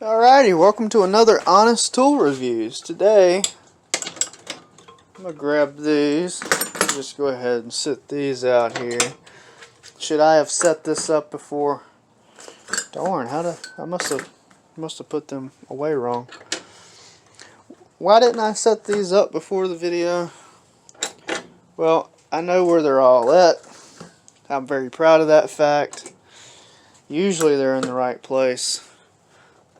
Alrighty, welcome to another Honest Tool Reviews. Today, I'm going to grab these. Just go ahead and sit these out here. Should I have set this up before? Darn, I must have put them away wrong. Why didn't I set these up before the video? Well, I know where they're all at. I'm very proud of that fact. Usually they're in the right place.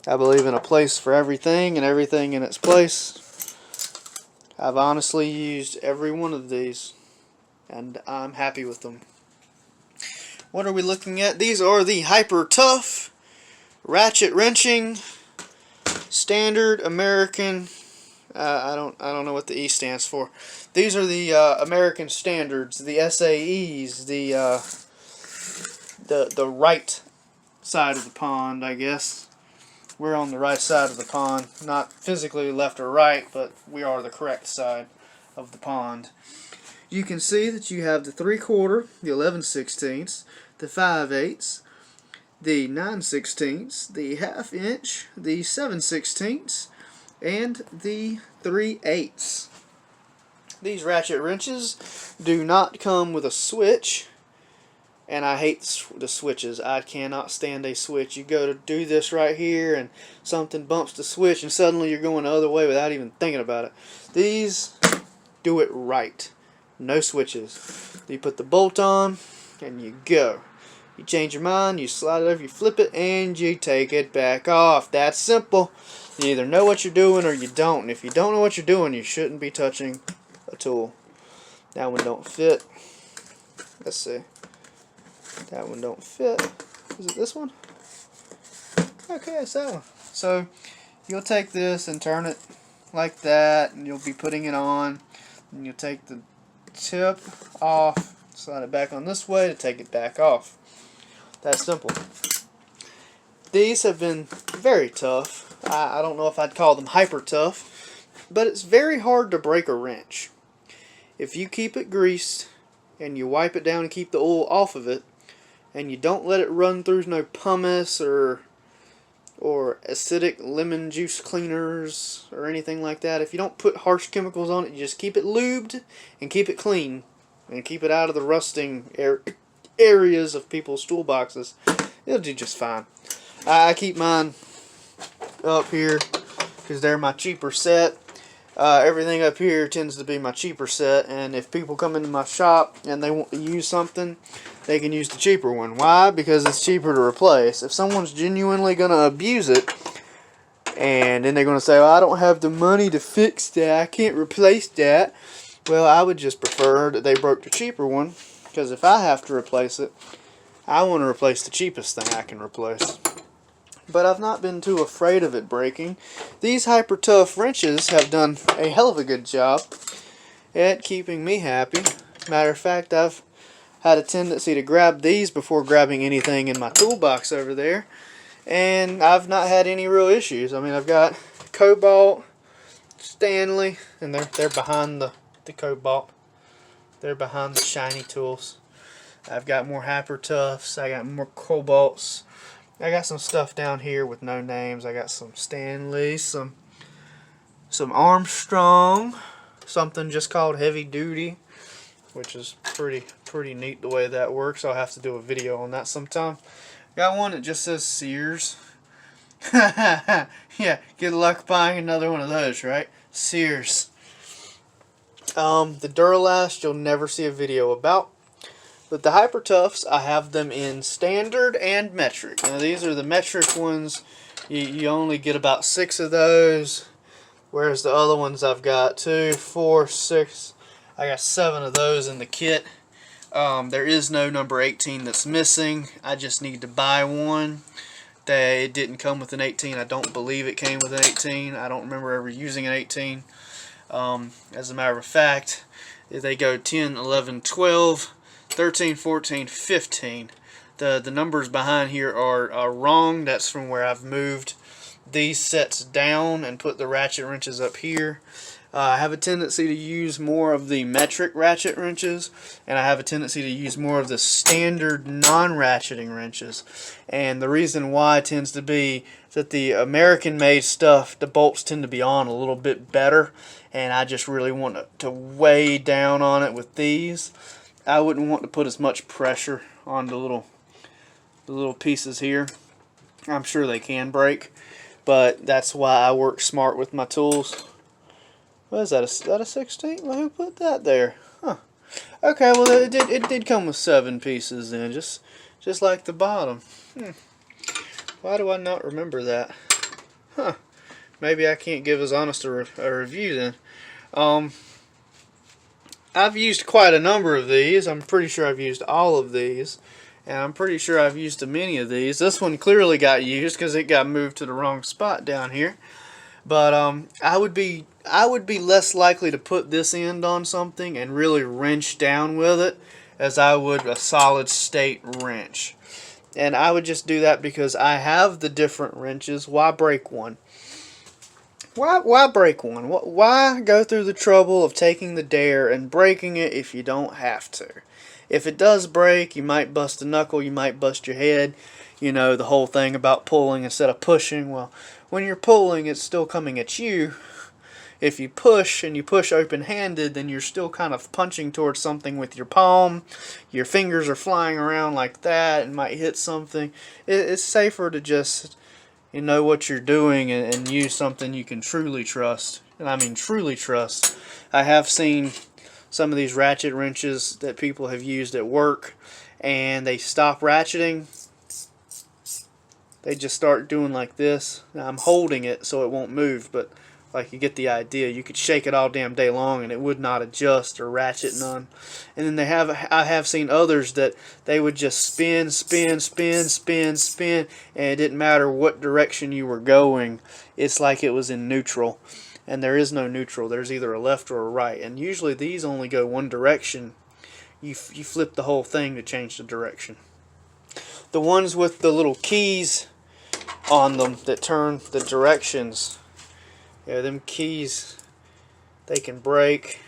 I believe in a place for everything and everything in its place. I've honestly used every one of these and I'm happy with them. What are we looking at? These are the hypertought, ratchet wrenching, standard American. I don't know what the E stands for. These are the American standards, the SAEs, the right side of the pond, I guess. We're on the right side of the pond, not physically left or right, but we are the correct side of the pond. You can see that you have the 3/4, the 11/16, the 5/8, the 9/16, the 1/2 inch, the 7/16, and the 3/8. These ratchet wrenches do not come with a switch. And I hate the switches. I cannot stand a switch. You go to do this right here and something bumps the switch and suddenly you're going the other way without even thinking about it. These do it right. No switches. You put the bolt on and you go. You change your mind, you slide it over, you flip it, and you take it back off. That's simple. You either know what you're doing or you don't. And if you don't know what you're doing, you shouldn't be touching a tool. That one don't fit. Let's see. That one don't fit. Is it this one? Okay, it's that one. So you'll take this and turn it like that, and you'll be putting it on. And you'll take the tip off, slide it back on this way to take it back off. That's simple. These have been very tough. I don't know if I'd call them hyper tough, but it's very hard to break a wrench. If you keep it greased and you wipe it down and keep the oil off of it, and you don't let it run through no pumice or acidic lemon juice cleaners or anything like that. If you don't put harsh chemicals on it, you just keep it lubed and keep it clean and keep it out of the rusting areas of people's toolboxes, it'll do just fine. I keep mine up here because they're my cheaper set. Everything up here tends to be my cheaper set, and if people come into my shop and they want to use something, they can use the cheaper one. Why? Because it's cheaper to replace. If someone's genuinely going to abuse it, and then they're going to say, well, I don't have the money to fix that, I can't replace that, well, I would just prefer that they broke the cheaper one, because if I have to replace it, I want to replace the cheapest thing I can replace. But I've not been too afraid of it breaking. These hypertought wrenches have done a hell of a good job at keeping me happy. Matter of fact, I've had a tendency to grab these before grabbing anything in my toolbox over there, and I've not had any real issues. I mean, I've got Cobalt, Stanley, and they're behind the Cobalt. They're behind the shiny tools. I've got more hypertoughs. I got more Cobalts. I got some stuff down here with no names. I got some Stanley, some Armstrong, something just called Heavy Duty, which is pretty neat the way that works. I'll have to do a video on that sometime. Got one that just says Sears. Yeah, good luck buying another one of those, right? Sears. The Duralast you'll never see a video about. But the hypertoughs, I have them in standard and metric. Now these are the metric ones. You only get about 6 of those, whereas the other ones I've got 2, 4, 6. I got 7 of those in the kit. There is no number 18 that's missing. I just need to buy one. It didn't come with an 18. I don't believe it came with an 18. I don't remember ever using an 18. As a matter of fact, they go 10, 11, 12, 13, 14, 15. The numbers behind here are wrong. That's from where I've moved these sets down and put the ratchet wrenches up here. I have a tendency to use more of the metric ratchet wrenches, and I have a tendency to use more of the standard non-ratcheting wrenches. And the reason why tends to be that the American-made stuff, the bolts tend to be on a little bit better, and I just really want to weigh down on it with these. I wouldn't want to put as much pressure on the little pieces here. I'm sure they can break, but that's why I work smart with my tools. What is that? Is that a 16? Well, who put that there? Huh. Okay, well it did come with 7 pieces then, just like the bottom. Why do I not remember that? Huh. Maybe I can't give as honest a review then. I've used quite a number of these. I'm pretty sure I've used all of these. And I'm pretty sure I've used many of these. This one clearly got used because it got moved to the wrong spot down here. But I would be less likely to put this end on something and really wrench down with it as I would a solid state wrench. And I would just do that because I have the different wrenches. Why break one? Why break one? Why go through the trouble of taking the dare and breaking it if you don't have to? If it does break, you might bust a knuckle, you might bust your head. You know, the whole thing about pulling instead of pushing. Well, when you're pulling, it's still coming at you. If you push, and you push open-handed, then you're still kind of punching towards something with your palm. Your fingers are flying around like that and might hit something. It's safer to just, you know what you're doing and use something you can truly trust. And I mean truly trust. I have seen some of these ratchet wrenches that people have used at work, and they stop ratcheting. They just start doing like this. Now I'm holding it so it won't move, but like you get the idea. You could shake it all damn day long and it would not adjust or ratchet none. And then I have seen others that they would just spin, and it didn't matter what direction you were going. It's like it was in neutral. And there is no neutral. There's either a left or a right. And usually these only go one direction. You flip the whole thing to change the direction. The ones with the little keys on them that turn the directions, yeah, them keys, they can break,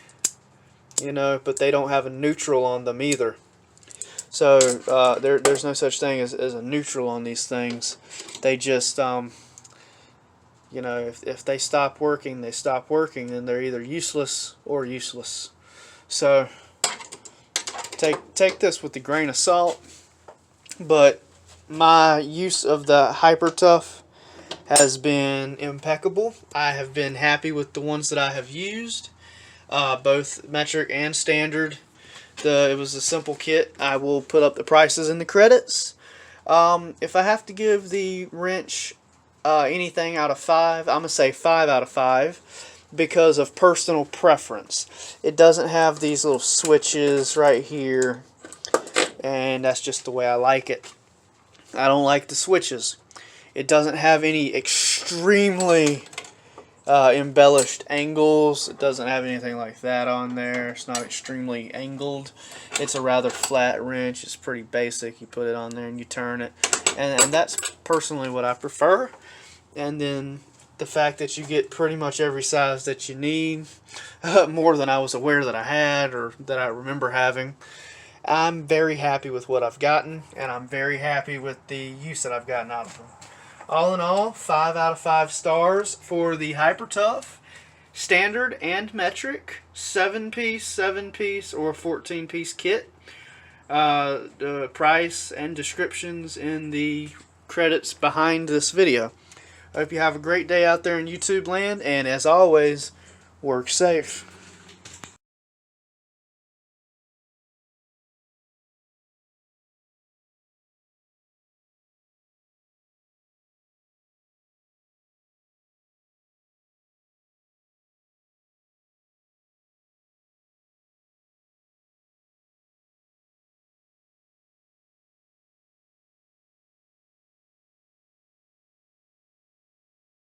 you know, but they don't have a neutral on them either. So there's no such thing as a neutral on these things. They just you know, if they stop working, they stop working, and they're either useless or useless. So take this with a grain of salt. But my use of the hypertought has been impeccable. I have been happy with the ones that I have used, both metric and standard. It was a simple kit. I will put up the prices in the credits. If I have to give the wrench anything out of 5, I'm going to say 5 out of 5 because of personal preference. It doesn't have these little switches right here, and that's just the way I like it. I don't like the switches. It doesn't have any extremely embellished angles. It doesn't have anything like that on there. It's not extremely angled. It's a rather flat wrench. It's pretty basic. You put it on there and you turn it. And that's personally what I prefer. And then the fact that you get pretty much every size that you need, more than I was aware that I had or that I remember having. I'm very happy with what I've gotten, and I'm very happy with the use that I've gotten out of them. All in all, 5 out of 5 stars for the hypertought, standard and metric, 7-piece, 7-piece, or 14-piece kit. The price and descriptions in the credits behind this video. I hope you have a great day out there in YouTube land, and as always, work safe.